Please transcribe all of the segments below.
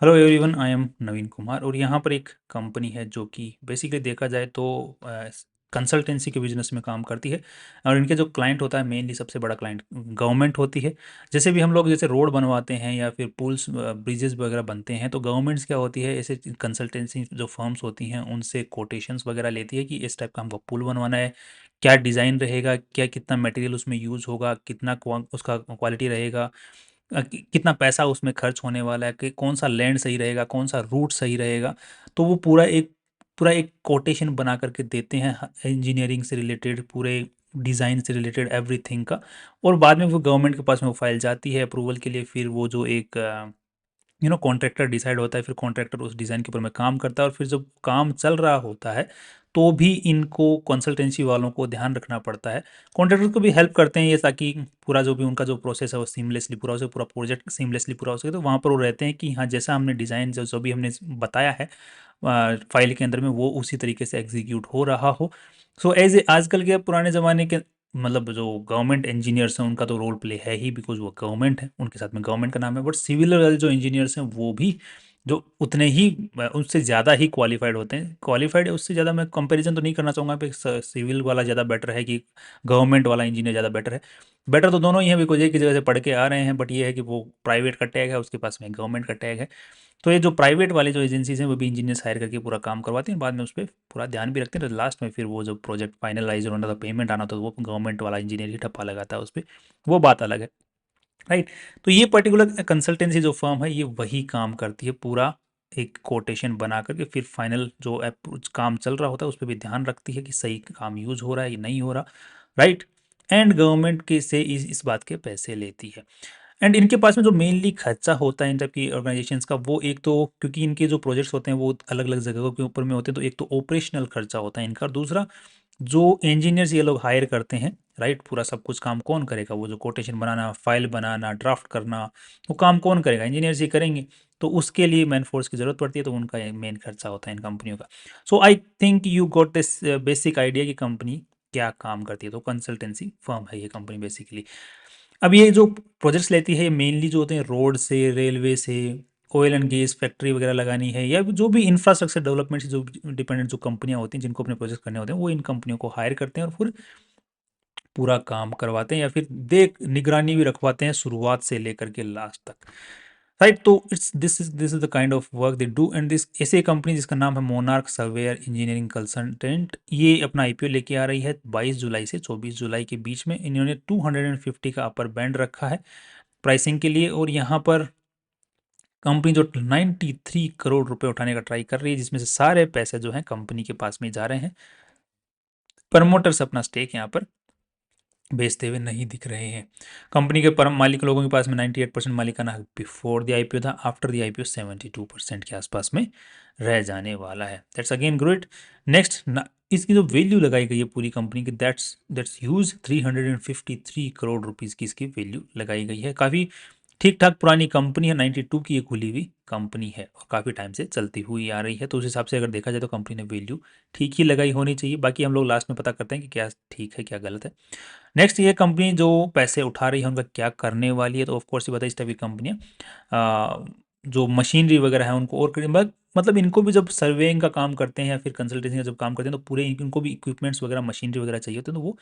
Hello everyone, I am नवीन कुमार और यहाँ पर एक कंपनी है जो कि बेसिकली देखा जाए तो कंसल्टेंसी के बिजनेस में काम करती है। और इनके जो क्लाइंट होता है, मेनली सबसे बड़ा क्लाइंट गवर्नमेंट होती है। जैसे भी हम लोग जैसे रोड बनवाते हैं या फिर पुल्स ब्रिजेस वगैरह बनते हैं, तो गवर्नमेंट्स क्या होती है, ऐसे कंसल्टेंसी जो फर्म्स होती हैं उनसे कोटेशंस वगैरह लेती है कि इस टाइप का हमको पुल बनवाना है, क्या डिज़ाइन रहेगा, क्या कितना मटेरियल उसमें यूज़ होगा, कितना उसका क्वालिटी रहेगा, कितना पैसा उसमें खर्च होने वाला है, कि कौन सा लैंड सही रहेगा, कौन सा रूट सही रहेगा। तो वो पूरा एक कोटेशन बना करके देते हैं, इंजीनियरिंग से रिलेटेड, पूरे डिज़ाइन से रिलेटेड एवरीथिंग का। और बाद में वो गवर्नमेंट के पास में वो फाइल जाती है अप्रूवल के लिए। फिर वो जो एक कॉन्ट्रैक्टर डिसाइड होता है, फिर कॉन्ट्रैक्टर उस डिज़ाइन के ऊपर में काम करता है। और फिर जब काम चल रहा होता है तो भी इनको कंसल्टेंसी वालों को ध्यान रखना पड़ता है। कॉन्ट्रैक्टर को भी हेल्प करते हैं ये, ताकि पूरा जो भी उनका जो प्रोसेस है वो सीमलेसली पूरा हो सके, पूरा प्रोजेक्ट सीमलेसली पूरा हो सके। तो वहाँ पर वो रहते हैं कि हाँ, जैसा हमने डिज़ाइन जो जो भी हमने बताया है फाइल के अंदर में, वो उसी तरीके से एग्जीक्यूट हो रहा हो। सो एज ए आजकल के पुराने ज़माने के मतलब जो गवर्नमेंट इंजीनियर्स हैं उनका तो रोल प्ले है ही, बिकॉज वो गवर्नमेंट है, उनके साथ में गवर्नमेंट का नाम है। बट सिविल वाले जो इंजीनियर्स हैं वो भी जो उतने ही उससे ज़्यादा ही क्वालिफाइड होते हैं। क्वालिफाइड है उससे ज़्यादा मैं कंपैरिजन तो नहीं करना चाहूँगा पे सिविल वाला ज़्यादा बेटर है कि गवर्नमेंट वाला इंजीनियर ज़्यादा बेटर है। बेटर तो दोनों ही है, बिकॉज एक ही जगह से पढ़ के आ रहे हैं। बट ये है कि वो प्राइवेट का टैग है, उसके पास में गवर्नमेंट का टैग है। तो ये जो प्राइवेट वाले जो एजेंसीज हैं वो भी इंजीनियर्स हायर करके पूरा काम करवाती हैं, बाद में उस पर पूरा ध्यान भी रखते हैं। तो लास्ट में फिर वो जो प्रोजेक्ट फाइनलाइज होना था, पेमेंट आना था, तो वो गवर्नमेंट वाला इंजीनियर ही ठप्पा लगाता है उस पर। वो बात अलग है, राइट। तो ये पर्टिकुलर कंसल्टेंसी जो फर्म है ये वही काम करती है, पूरा एक कोटेशन बना करके फिर फाइनल जो काम चल रहा होता है उस पर भी ध्यान रखती है कि सही काम यूज हो रहा है या नहीं हो रहा, राइट। एंड गवर्नमेंट के से इस बात के पैसे लेती है। एंड इनके पास में जो मेनली खर्चा होता है इन टाइप की ऑर्गेनाइजेशंस का, वो एक तो क्योंकि इनके जो प्रोजेक्ट्स होते हैं वो अलग अलग जगहों के ऊपर में होते हैं, तो एक तो ऑपरेशनल खर्चा होता है इनका। और दूसरा, जो इंजीनियर्स ये लोग हायर करते हैं, राइट, पूरा सब कुछ काम कौन करेगा? वो जो कोटेशन बनाना, फाइल बनाना, ड्राफ्ट करना, वो काम कौन करेगा? इंजीनियर्स ही करेंगे। तो उसके लिए मैन फोर्स की ज़रूरत पड़ती है, तो उनका मेन खर्चा होता है इन कंपनियों का। So I think you got this basic idea कि कंपनी क्या काम करती है। तो कंसल्टेंसी फर्म है ये कंपनी बेसिकली। अब ये जो प्रोजेक्ट्स लेती है, ये मेनली जो होते हैं रोड से, रेलवे से, ऑयल एंड गैस फैक्ट्री वगैरह लगानी है, या जो भी इंफ्रास्ट्रक्चर डेवलपमेंट से जो डिपेंडेंट जो कंपनियां होती हैं जिनको अपने प्रोजेक्ट करने होते हैं, वो इन कंपनियों को हायर करते हैं और फिर पूरा काम करवाते हैं, या फिर देख निगरानी भी रखवाते हैं शुरुआत से लेकर के लास्ट तक, राइट। तो this is the kind of work they do. And this ऐसे कंपनी जिसका नाम है मोनार्क सर्वेयर इंजीनियरिंग कंसल्टेंट, ये अपना आईपीओ लेके आ रही है 22 जुलाई से 24 जुलाई के बीच में। इन्होंने 250 का अपर बैंड रखा है प्राइसिंग के लिए। और यहाँ पर कंपनी जो 93 करोड़ रुपए उठाने का ट्राई कर रही है, जिसमें से सारे पैसे जो हैं कंपनी के पास में जा रहे हैं। प्रमोटर्स अपना स्टेक यहाँ पर बेचते हुए नहीं दिख रहे हैं। कंपनी के परम मालिक लोगों के पास में 98% मालिकाना हक बिफोर द आईपीओ था। आफ्टर द आईपीओ 72% के आसपास में रह जाने वाला है। That's again great. नेक्स्ट, इसकी जो वैल्यू लगाई गई है पूरी कंपनी की, that's that's huge. 353 crore rupees की इसकी वैल्यू लगाई गई है। काफ़ी ठीक ठाक पुरानी कंपनी है, 92 की ये खुली हुई कंपनी है और काफ़ी टाइम से चलती हुई आ रही है। तो उस हिसाब से अगर देखा जाए तो कंपनी ने वैल्यू ठीक ही लगाई होनी चाहिए। बाकी हम लोग लास्ट में पता करते हैं कि क्या ठीक है क्या गलत है। नेक्स्ट, ये कंपनी जो पैसे उठा रही है उनका क्या करने वाली है? तो ऑफ कोर्स ये बताइए, इस टाइप की कंपनियाँ जो मशीनरी वगैरह है उनको और मतलब इनको भी जब सर्वेइंग का काम करते हैं या फिर कंसल्टेंसी का जब काम करते हैं, तो पूरे इनको भी इक्विपमेंट्स वगैरह मशीनरी वगैरह चाहिए होते हैं। तो वो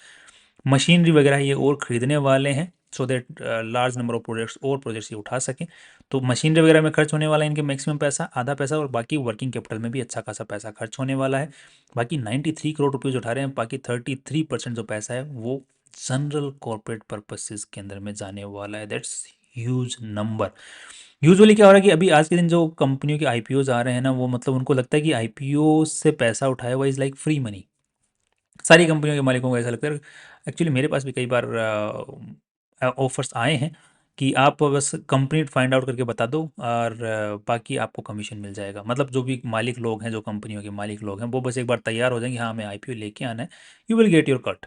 मशीनरी वगैरह ये और खरीदने वाले हैं, so that large number of projects ये उठा सकें। तो मशीनरी वगैरह में खर्च होने वाला है इनके मैक्सिमम पैसा, आधा पैसा, और बाकी वर्किंग कैपिटल में भी अच्छा खासा पैसा खर्च होने वाला है। बाकी 93 करोड़ रुपये उठा रहे हैं, बाकी 33% जो पैसा है वो जनरल कॉर्पोरेट पर्पसेस के अंदर में जाने वाला है। That's huge number. यूजुअली क्या हो रहा है कि अभी आज के दिन जो कंपनियों के आईपीओज आ रहे हैं ना, वो मतलब उनको लगता है कि आईपीओ से पैसा उठाया हुआ इज़ लाइक फ्री मनी। सारी कंपनियों के मालिकों को ऐसा लगता है। एक्चुअली मेरे पास भी कई बार ऑफर्स आए हैं कि आप बस कंपनी फाइंड आउट करके बता दो और बाकी आपको कमीशन मिल जाएगा। मतलब जो भी मालिक लोग हैं, जो कंपनियों के मालिक लोग हैं, वो बस एक बार तैयार हो जाएंगे, हाँ हमें आईपीओ लेके आना है, you will get your cut,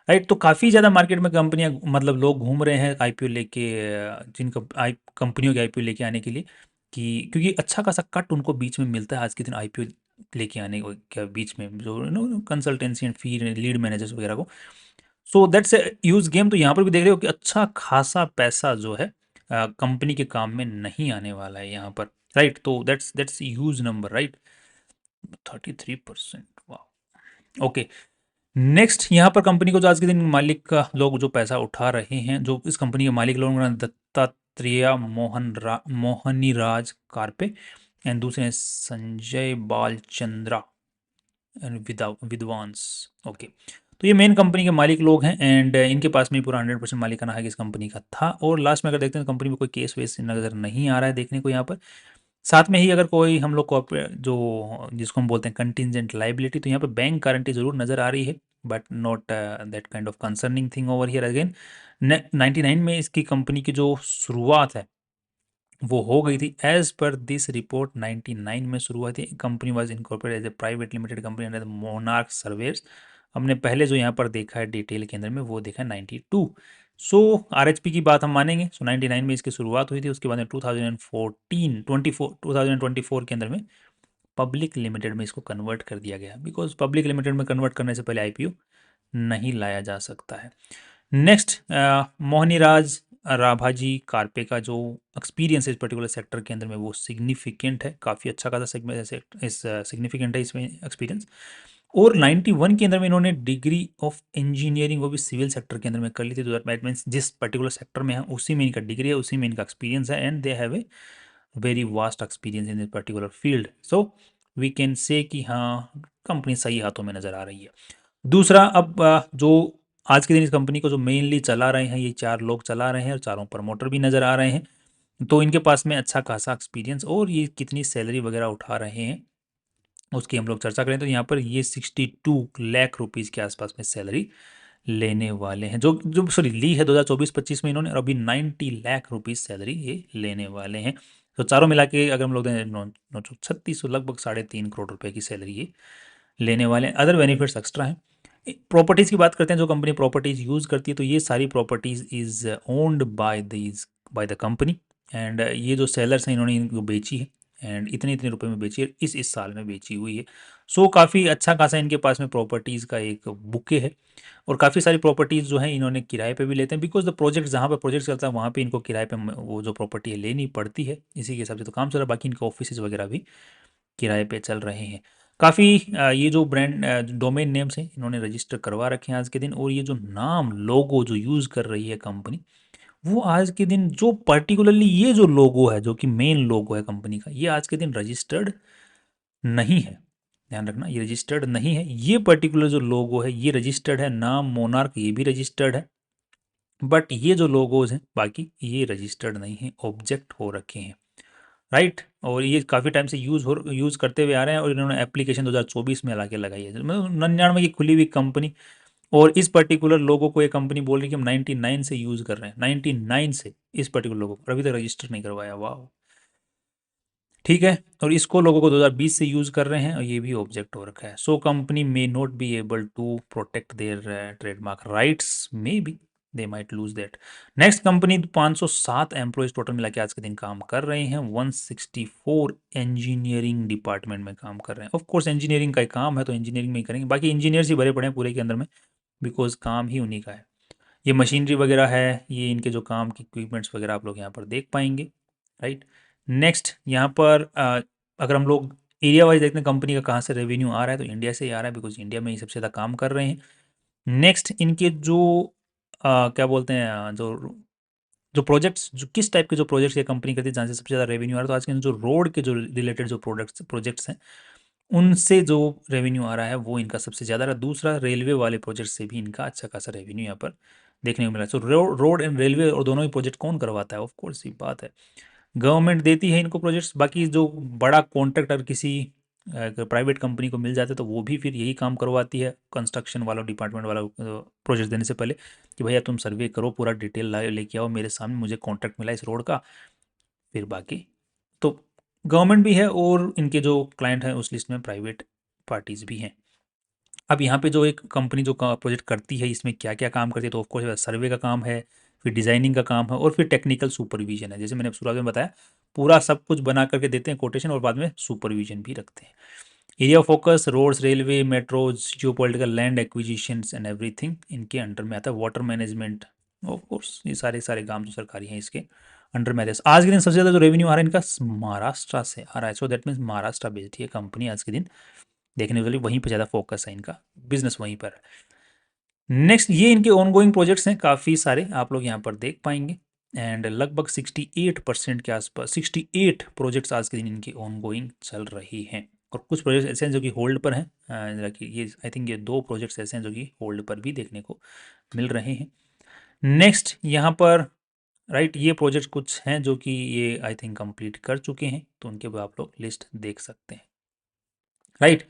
right. तो काफ़ी ज़्यादा मार्केट में कंपनियां मतलब लोग घूम रहे हैं आईपीओ लेके, कंपनियों के आईपीओ लेके आने के लिए, कि क्योंकि अच्छा खासा कट उनको बीच में मिलता है आज के दिन आईपीओ लेके आने के बीच में, जो consultancy and fee lead managers वगैरह को। So that's a use game. तो यहाँ पर भी देख रहे हो कि अच्छा खासा पैसा जो है कंपनी के काम में नहीं आने वाला है यहाँ पर। राइट। तो दैट्स ह्यूज नंबर, राइट। 33%, वाह। ओके, नेक्स्ट यहाँ पर कंपनी को जो आज के दिन मालिक का लोग जो पैसा उठा रहे हैं, जो इस कंपनी के मालिक लोग हैं, दत्तात्रेय मोहनी राज कारपे, एंड दूसरे हैं संजय बालचंद्रा एंड विद्वांस। ओके, तो ये मेन कंपनी के मालिक लोग हैं, एंड इनके पास में पूरा 100% मालिकाना है इस कंपनी का था। और लास्ट में अगर देखते हैं तो कंपनी में कोई केस वेस नज़र नहीं आ रहा है देखने को यहाँ पर। साथ में ही अगर कोई हम लोग को जो जिसको हम बोलते हैं कंटिजेंट लाइबिलिटी, तो यहाँ पे बैंक गारंटी जरूर नज़र आ रही है, but not that kind of concerning thing over here again. 99 में इसकी कंपनी की जो शुरुआत है वो हो गई थी। एज पर दिस रिपोर्ट 99 में शुरू हुई थी। Company was incorporated as a private limited company under the Monarch Surveyors. हमने पहले जो यहाँ पर देखा है डिटेल के अंदर में वो देखा है 92। सो आरएचपी की बात हम मानेंगे। सो 99 में इसकी शुरुआत हुई थी, उसके बाद में 2024 के अंदर में पब्लिक लिमिटेड में इसको कन्वर्ट कर दिया गया, बिकॉज पब्लिक लिमिटेड में कन्वर्ट करने से पहले आईपीओ नहीं लाया जा सकता है। नेक्स्ट, मोहनीराज राभाजी कारपे का जो एक्सपीरियंस है इस पर्टिकुलर सेक्टर के अंदर में वो सिग्निफिकेंट है, काफ़ी अच्छा खासा सिग्निफिकेंट है इसमें एक्सपीरियंस। और 91 के अंदर में इन्होंने डिग्री ऑफ इंजीनियरिंग वो भी सिविल सेक्टर के अंदर में कर ली थी। तो दैट मीन्स जिस पर्टिकुलर सेक्टर में है उसी में इनका डिग्री है, उसी में इनका एक्सपीरियंस है, and they have a very vast experience in this particular field. So we can say कि हाँ, कंपनी सही हाथों में नज़र आ रही है। दूसरा, अब जो आज के दिन इस कंपनी को जो मेनली चला रहे हैं, ये 4 लोग चला रहे हैं और चारों प्रमोटर भी नज़र आ रहे हैं। तो इनके पास में अच्छा खासा एक्सपीरियंस, और ये कितनी सैलरी वगैरह उठा रहे हैं उसकी हम लोग चर्चा करें तो यहाँ पर ये 62 लाख रुपीज़ के आसपास में सैलरी लेने वाले हैं, जो जो सॉरी ली है 2024-25 में इन्होंने, और अभी 90 लाख रुपीज़ सैलरी ये लेने वाले हैं। तो चारों मिला के अगर हम लोग दें 936, तो लगभग 3.5 करोड़ रुपए की सैलरी ये लेने वाले हैं। अदर बेनिफिट्स एक्स्ट्रा हैं। प्रॉपर्टीज़ की बात करते हैं, जो कंपनी प्रॉपर्टीज़ यूज़ करती है, तो ये सारी properties is owned by the company, and ये जो सेलर्स हैं इन्होंने इनको बेची है, एंड इतने इतने रुपए में बेची है, इस साल में बेची हुई है। सो काफ़ी अच्छा खासा इनके पास में प्रॉपर्टीज़ का एक बुके है, और काफ़ी सारी प्रॉपर्टीज़ जो हैं इन्होंने किराए पे भी लेते हैं, बिकॉज द प्रोजेक्ट जहाँ पर प्रोजेक्ट चलता है वहाँ पे इनको किराए पे वो जो प्रॉपर्टी है लेनी पड़ती है। इसी के हिसाब से तो काम चल रहा है, बाकी इनके ऑफिस वगैरह भी किराए पे चल रहे हैं। काफ़ी ये जो ब्रांड डोमेन नेम्स हैं इन्होंने रजिस्टर करवा रखे हैं आज के दिन, और ये जो नाम लोगो जो यूज़ कर रही है कंपनी, वो आज के दिन जो पर्टिकुलरली ये जो लोगो है जो कि मेन लोगो है कंपनी का, ये आज के दिन रजिस्टर्ड नहीं है। ध्यान रखना, ये रजिस्टर्ड नहीं है। ये पर्टिकुलर जो लोगो है ये रजिस्टर्ड है, नाम मोनार्क ये भी रजिस्टर्ड है, बट ये जो लोगोज हैं बाकी ये रजिस्टर्ड नहीं है, ऑब्जेक्ट हो रखे हैं, राइट। और ये काफ़ी टाइम से यूज़ करते हुए आ रहे हैं, और इन्होंने एप्लीकेशन 2024 में लाके लगाई है, मतलब 99 की खुली हुई कंपनी, और इस पर्टिकुलर लोगो को ये कंपनी बोल रही है कि हम 99 से यूज़ कर रहे हैं, 99 से इस पर्टिकुलर लोगो को, अभी तक रजिस्टर नहीं करवाया। वाह, ठीक है। और इसको लोगों को 2020 से यूज़ कर रहे हैं, और ये भी ऑब्जेक्ट हो रखा है। So company may not be able to protect their trademark rights, may be they might lose that. Next, company 507 employees total मिला के आज के दिन काम कर रहे हैं। 164 इंजीनियरिंग डिपार्टमेंट में काम कर रहे हैं। ऑफ कोर्स इंजीनियरिंग का ही काम है तो इंजीनियरिंग में ही करेंगे, बाकी इंजीनियर्स ही भरे पड़े हैं पूरे के अंदर में, बिकॉज काम ही उन्हीं का है। ये मशीनरी वगैरह है, ये इनके जो काम के इक्विपमेंट्स वगैरह आप लोग यहाँ पर देख पाएंगे, राइट। नेक्स्ट, यहाँ पर अगर हम लोग एरिया वाइज देखते हैं कंपनी का कहाँ से रेवेन्यू आ रहा है, तो इंडिया से ही आ रहा है, बिकॉज इंडिया में ही सबसे ज़्यादा काम कर रहे हैं। नेक्स्ट, इनके जो क्या बोलते हैं जो प्रोजेक्ट्स, जो किस टाइप के जो प्रोजेक्ट्स ये कंपनी करती है जहाँ से सबसे ज़्यादा रेवेन्यू आ रहा है, तो आज के जो रोड के जो रिलेटेड जो प्रोजेक्ट्स हैं उनसे जो रेवेन्यू आ रहा है वो इनका सबसे ज़्यादा रहा। दूसरा, रेलवे वाले प्रोजेक्ट से भी इनका अच्छा खासा रेवेन्यू यहाँ पर देखने को मिला। सो रोड एंड रेलवे और दोनों ही प्रोजेक्ट कौन करवाता है? ऑफ कोर्स ये बात है, गवर्नमेंट देती है इनको प्रोजेक्ट्स। बाकी जो बड़ा कॉन्ट्रैक्ट अगर किसी प्राइवेट कंपनी को मिल जाता है तो वो भी फिर यही काम करवाती है कंस्ट्रक्शन वाला डिपार्टमेंट वाला प्रोजेक्ट देने से पहले, कि भैया तुम सर्वे करो, पूरा डिटेल लेके आओ मेरे सामने, मुझे कॉन्ट्रैक्ट मिला इस रोड का, फिर बाकी तो गवर्नमेंट भी है, और इनके जो क्लाइंट हैं उस लिस्ट में प्राइवेट पार्टीज भी हैं। अब यहाँ पे जो एक कंपनी जो प्रोजेक्ट करती है इसमें क्या क्या काम करती है, तो ऑफकोर्स सर्वे का काम है, फिर डिज़ाइनिंग का काम है, और फिर टेक्निकल सुपरविजन है। जैसे मैंने शुरुआत में बताया, पूरा सब कुछ बना करके देते हैं कोटेशन, और बाद में सुपरविजन भी रखते हैं। Area focus, roads, railway, metros, geo political, land acquisitions and everything इनके अंडर में आता है। वाटर मैनेजमेंट ऑफ कोर्स ये सारे सारे काम जो सरकारी हैं इसके अंडर में। आज के दिन सबसे ज़्यादा जो रेवेन्यू आ रहा है इनका महाराष्ट्र से आ रहा है, so that means Maharashtra based है कंपनी आज के दिन, देखने के लिए वहीं पर ज़्यादा फोकस है इनका, बिजनेस वहीं पर है। नेक्स्ट ये इनके ऑनगोइंग प्रोजेक्ट्स हैं काफ़ी सारे, आप लोग यहाँ पर देख पाएंगे, एंड लगभग 68% के आसपास 68 प्रोजेक्ट्स आज के दिन इनकी ऑनगोइंग चल रही हैं। और कुछ प्रोजेक्ट्स ऐसे हैं जो कि होल्ड पर हैं, ये आई थिंक ये 2 प्रोजेक्ट्स ऐसे हैं जो कि होल्ड पर भी देखने को मिल रहे हैं। नेक्स्ट यहाँ पर राइट ये प्रोजेक्ट कुछ हैं जो कि ये आई थिंक कंप्लीट कर चुके हैं, तो उनके भी आप लोग लिस्ट देख सकते हैं, राइट।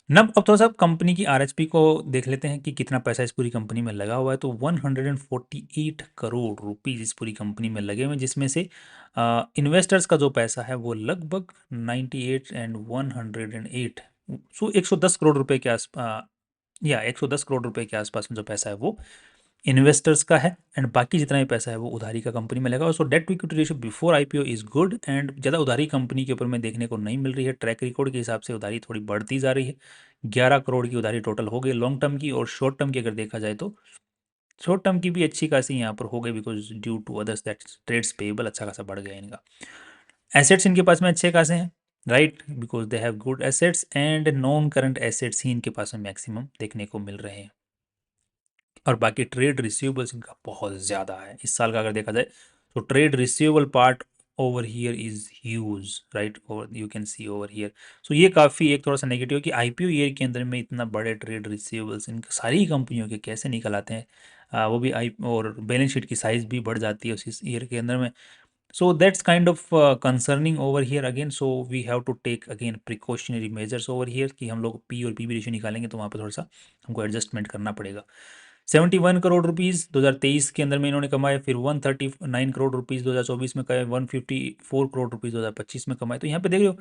अब थोड़ा सा कंपनी की आरएचपी को देख लेते हैं कि कितना पैसा इस पूरी कंपनी में लगा हुआ है। तो 148 करोड़ रुपीज़ इस पूरी कंपनी में लगे हुए हैं, जिसमें से इन्वेस्टर्स का जो पैसा है वो लगभग 98 एंड 108, सो 110 करोड़ रुपए के आसपास, या 110 करोड़ रुपए के आसपास में जो पैसा है वो इन्वेस्टर्स का है, एंड बाकी जितना भी पैसा है वो उधारी का कंपनी में लगा। So debt to equity ratio before IPO is good, and ज़्यादा उधारी कंपनी के ऊपर में देखने को नहीं मिल रही है। ट्रैक रिकॉर्ड के हिसाब से उधारी थोड़ी बढ़ती जा रही है, 11 करोड़ की उधारी टोटल हो गई लॉन्ग टर्म की, और शॉर्ट टर्म की अगर देखा जाए तो शॉर्ट टर्म की भी अच्छी खासी यहाँ पर हो गई, because due to others that trades payable अच्छा खासा बढ़ गया इनका। एसेट्स इनके पास में अच्छे खासे हैं, right, because they have good assets, and non current assets ही इनके पास में मैक्सिमम देखने को मिल रहे हैं। और बाकी ट्रेड रिसीवेबल्स इनका बहुत ज़्यादा है इस साल का अगर देखा जाए, तो trade receivable part over here is huge, right, और you can see over here. So ये काफ़ी एक थोड़ा सा नेगेटिव है कि आईपीओ ईयर के अंदर में इतना बड़े ट्रेड रिसीवेबल्स इन सारी कंपनियों के कैसे निकल आते हैं, वो भी आई, और बैलेंस शीट की साइज़ भी बढ़ जाती है उस ईयर के अंदर में। So that's kind of concerning over here again, so we have to take again precautionary measures over here कि हम लोग पी और पी रेशियो निकालेंगे तो वहाँ पर थोड़ा सा हमको एडजस्टमेंट करना पड़ेगा। 71 करोड़ रुपीज़ 2023 के अंदर में इन्होंने कमाए, फिर 139 करोड़ रुपीज़ 2024 में कमाए, 154 करोड़ रुपीज़ 2025 में कमाए। तो यहाँ पे देख रहे हो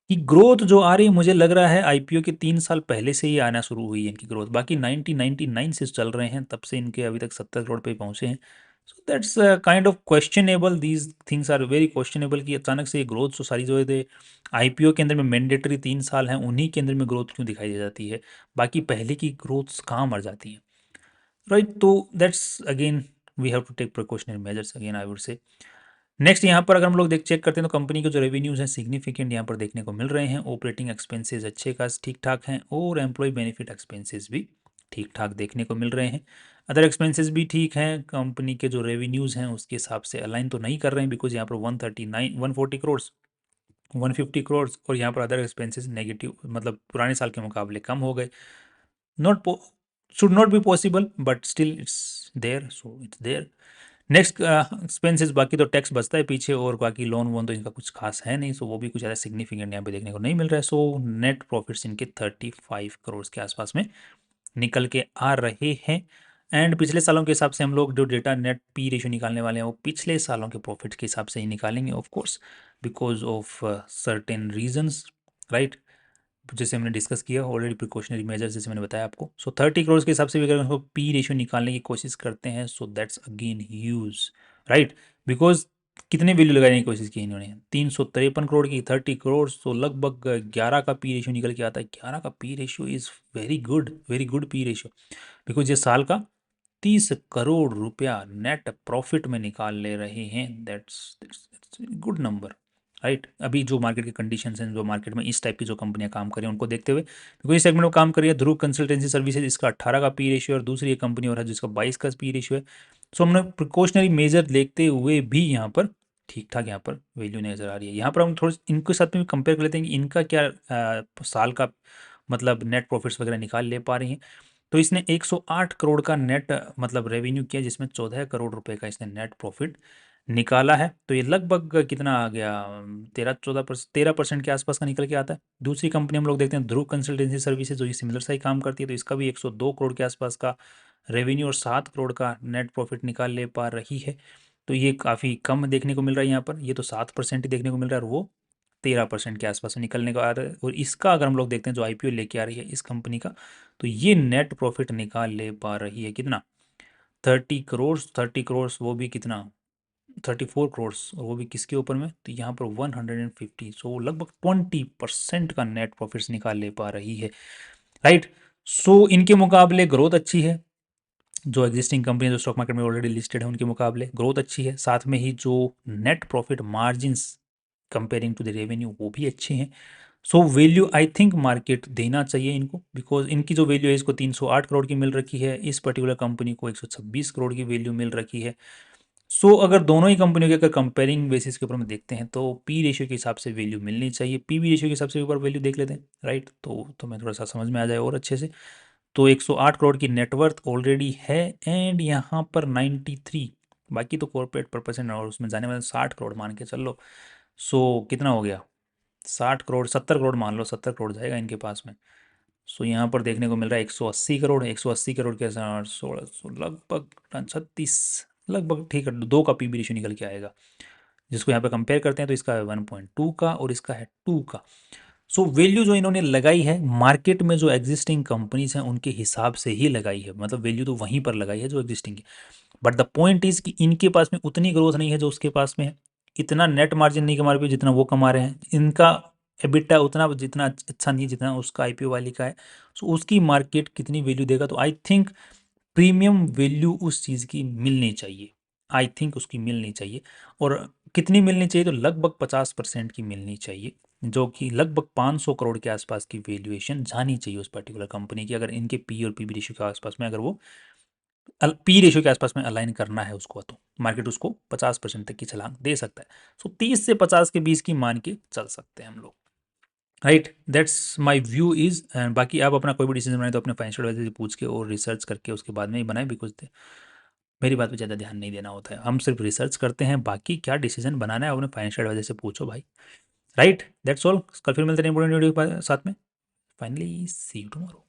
कि ग्रोथ जो आ रही है, मुझे लग रहा है आईपीओ के 3 साल पहले से ही आना शुरू हुई है इनकी ग्रोथ। बाकी 1999 से चल रहे हैं, तब से इनके अभी तक 70 करोड़ पे पहुंचे हैं। So that's kind of questionable, these things are very questionable कि अचानक से ये ग्रोथ जो सारी जो है आईपीओ के अंदर में मैंडेटरी 3 साल हैं, उन्हीं के अंदर में ग्रोथ क्यों दिखाई दे जाती है, बाकी पहले की ग्रोथ्स कहाँ मर जाती हैं, राइट। तो that's again we have to take precautionary measures again I would say. Next यहाँ पर अगर हम लोग चेक करते हैं तो कंपनी के जो रेवेन्यूज़ हैं सिग्निफिकेंट यहाँ पर देखने को मिल रहे हैं। ऑपरेटिंग एक्सपेंसेस अच्छे खास ठीक ठाक हैं, और एम्प्लॉय बेनिफिट एक्सपेंसेस भी ठीक ठाक देखने को मिल रहे हैं। अदर एक्सपेंसेस भी ठीक हैं, कंपनी के जो रेवेन्यूज़ हैं उसके हिसाब से अलाइन तो नहीं कर रहे हैं, बिकॉज यहाँ पर 140 करोड़ 150 करोड़, और यहाँ पर अदर एक्सपेंसेस नेगेटिव, मतलब पुराने साल के मुकाबले कम हो गए। Not should not be possible, but still it's there, so it's there. Next expenses, बाकी तो टैक्स बचता है पीछे, और बाकी लोन वोन तो इनका कुछ खास है नहीं, सो वो भी कुछ ज़्यादा सिग्निफिकेंट यहाँ पे देखने को नहीं मिल रहा है। सो नेट प्रॉफिट्स इनके 35 करोड़ के आसपास में निकल के आ रहे हैं। एंड पिछले सालों के हिसाब से हम लोग जो डेटा नेट पी रेशियो निकालने वाले हैं वो पिछले सालों के प्रॉफिट के हिसाब से ही निकालेंगे, of course, because of certain reasons, right, जैसे हमने डिस्कस किया ऑलरेडी, प्रिकॉशनरी मेजर्स जैसे मैंने बताया आपको। सो 30 करोड़ के हिसाब से भी अगर उसको पी रेशियो निकालने की कोशिश करते हैं, so that's again huge, right, because कितने वैल्यू लगाने की कोशिश की इन्होंने, 353 करोड़ की 30 करोड़, तो लगभग 11 का पी रेशियो निकल के आता है। 11 का P ratio is very good P ratio, because ये साल का 30 करोड़ रुपया नेट प्रॉफिट में निकाल ले रहे हैं। That's good number, right. अभी जो मार्केट की कंडीशंस हैं, जो मार्केट में इस टाइप की जो कंपनियां काम कर रही हैं उनको देखते हुए, क्योंकि इस सेगमेंट में काम कर रही है ध्रुव कंसल्टेंसी सर्विसेज, इसका 18 का पी रेशियो, और दूसरी एक कंपनी और है जिसका 22 का पी रेशियो है। सो हमने प्रिकॉशनरी मेजर देखते हुए भी यहाँ पर ठीक ठाक यहाँ पर वैल्यू नज़र आ रही है। यहाँ पर हम थोड़ा इनके साथ में कंपेयर कर लेते हैं कि इनका क्या साल का मतलब नेट प्रॉफिट्स वगैरह निकाल ले पा रही हैं। तो इसने 108 करोड़ का नेट मतलब रेवेन्यू किया, जिसमें 14 करोड़ रुपए का इसने नेट प्रॉफिट निकाला है। तो ये लगभग कितना आ गया, 13% के आसपास का निकल के आता है। दूसरी कंपनी हम लोग देखते हैं ध्रुव कंसल्टेंसी सर्विसेज, जो ये सिमिलर सा ही काम करती है, तो इसका भी 102 करोड़ के आसपास का रेवेन्यू और 7 करोड़ का नेट प्रॉफिट निकाल ले पा रही है। तो ये काफ़ी कम देखने को मिल रहा है यहाँ पर, ये तो 7% ही देखने को मिल रहा है, और वो 13% के आसपास में निकलने को आ रहा है। और इसका अगर हम लोग देखते हैं जो आईपीओ लेके आ रही है इस कंपनी का, तो ये नेट प्रॉफिट निकाल ले पा रही है कितना, 30 करोड़ वो भी कितना, 34 करोड़, और वो भी किसके ऊपर में, तो यहाँ पर 150, सो लगभग 20% का नेट प्रॉफिट्स निकाल ले पा रही है, राइट। सो इनके मुकाबले ग्रोथ अच्छी है, जो एग्जिस्टिंग कंपनी जो स्टॉक मार्केट में ऑलरेडी लिस्टेड है उनके मुकाबले ग्रोथ अच्छी है, साथ में ही जो net profit margins comparing to the revenue वो भी अच्छे हैं। So value I think market देना चाहिए इनको, बिकॉज इनकी जो वैल्यू है इसको 308 करोड़ की मिल रखी है, इस पर्टिकुलर कंपनी को 126 करोड़ की वैल्यू मिल रखी है। सो अगर दोनों ही कंपनियों के अगर कंपेयरिंग बेसिस के ऊपर हम देखते हैं तो पी रेशियो के हिसाब से वैल्यू मिलनी चाहिए, पी वी रेशियो के हिसाब से ऊपर वैल्यू देख लेते हैं, राइट। तो मैं थोड़ा सा समझ में आ जाए और अच्छे से। तो 108 करोड़ की नेटवर्थ ऑलरेडी है, एंड यहाँ पर 93, बाकी तो कॉर्पोरेट पर्पस है और उसमें जाने वाले 60 करोड़ मान के चल लो। सो कितना हो गया, 60 करोड़, 70 करोड़ मान लो, 70 करोड़ जाएगा इनके पास में। सो यहाँ पर देखने को मिल रहा है 180 करोड़, 180 करोड़ के साथ 1600 लगभग 36, लगभग ठीक है, 2 का पी रेशियो निकल के आएगा, जिसको यहाँ पे कंपेयर करते हैं तो इसका है 1.2 का और इसका है 2 का। सो वैल्यू जो इन्होंने लगाई है मार्केट में जो एग्जिस्टिंग कंपनीज हैं उनके हिसाब से ही लगाई है, मतलब वैल्यू तो वहीं पर लगाई है जो एग्जिस्टिंग है। बट द पॉइंट इज कि इनके पास में उतनी ग्रोथ नहीं है जो उसके पास में है, इतना नेट मार्जिन नहीं कमा रहे जितना वो कमा रहे हैं, इनका एबिटा उतना जितना अच्छा नहीं जितना उसका आईपीओ वाली का है। सो उसकी मार्केट कितनी वैल्यू देगा, तो आई थिंक प्रीमियम वैल्यू उस चीज़ की मिलनी चाहिए, आई थिंक उसकी मिलनी चाहिए। और कितनी मिलनी चाहिए, तो लगभग 50% की मिलनी चाहिए, जो कि लगभग 500 करोड़ के आसपास की वैल्यूएशन जानी चाहिए उस पर्टिकुलर कंपनी की, अगर इनके पी और पी रेशियो के आसपास में, अगर वो पी रेशियो के आसपास में अलाइन करना है उसको, तो मार्केट उसको 50% तक की छलांग दे सकता है। सो 30 से 50 के बीच की मान के चल सकते हैं हम लोग, right. That's my view is. And बाकी आप अपना कोई भी डिसीजन बनाए तो अपने फाइनेंशियल एडवाइजर से पूछ के और रिसर्च करके उसके बाद में ही बनाए, बिकॉज मेरी बात पे ज़्यादा ध्यान नहीं देना होता है, हम सिर्फ रिसर्च करते हैं, बाकी क्या डिसीजन बनाना है अपने फाइनेंशियल एडवाइजर से पूछो भाई, राइट। That's all. कल फिर मिलते हैं इंपॉर्टेंट वीडियो के साथ में। Finally see you tomorrow.